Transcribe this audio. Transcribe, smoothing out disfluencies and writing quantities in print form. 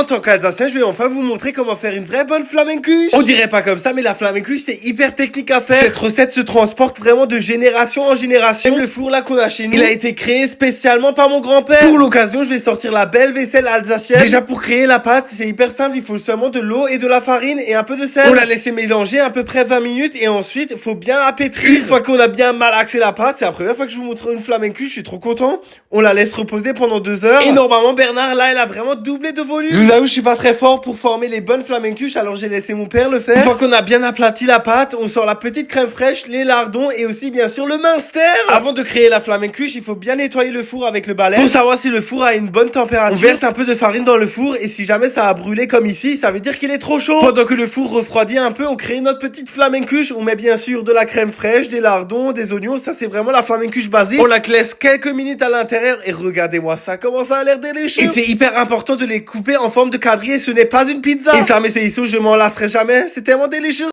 En tant qu'Alsacien, je vais enfin vous montrer comment faire une vraie bonne flamencuche. On dirait pas comme ça, mais la flamencuche, c'est hyper technique à faire. Cette recette se transporte vraiment de génération en génération. Même le four là qu'on a chez nous, il a été créé spécialement par mon grand-père. Pour l'occasion, je vais sortir la belle vaisselle alsacienne. Déjà, pour créer la pâte, c'est hyper simple. Il faut seulement de l'eau et de la farine et un peu de sel. On la laisse mélanger à peu près 20 minutes et ensuite, il faut bien la pétrir. Une fois qu'on a bien malaxé la pâte, c'est la première fois que je vous montre une flamencuche, je suis trop content. On la laisse reposer pendant 2 heures. Et normalement, Bernard, là, elle a vraiment doublé de volume. Je vous avoue, je suis pas très fort pour former les bonnes flamencuches, alors j'ai laissé mon père le faire. Une fois qu'on a bien aplati la pâte, on sort la petite crème fraîche, les lardons et aussi, bien sûr, le minster. Avant de créer la flamencuche, il faut bien nettoyer le four avec le balai pour savoir si le four a une bonne température. On verse un peu de farine dans le four et si jamais ça a brûlé comme ici, ça veut dire qu'il est trop chaud. Pendant que le four refroidit un peu, on crée notre petite flamencuche. On met bien sûr de la crème fraîche, des lardons, des oignons. Ça, c'est vraiment la flamencuche basique. On la laisse quelques minutes à l'intérieur et regardez-moi ça, comment ça a l'air délicieux. Et c'est hyper important de les couper en forme de quadrille. Ce n'est pas une pizza. Et ça, mes je m'en lasserai jamais. C'est tellement délicieux.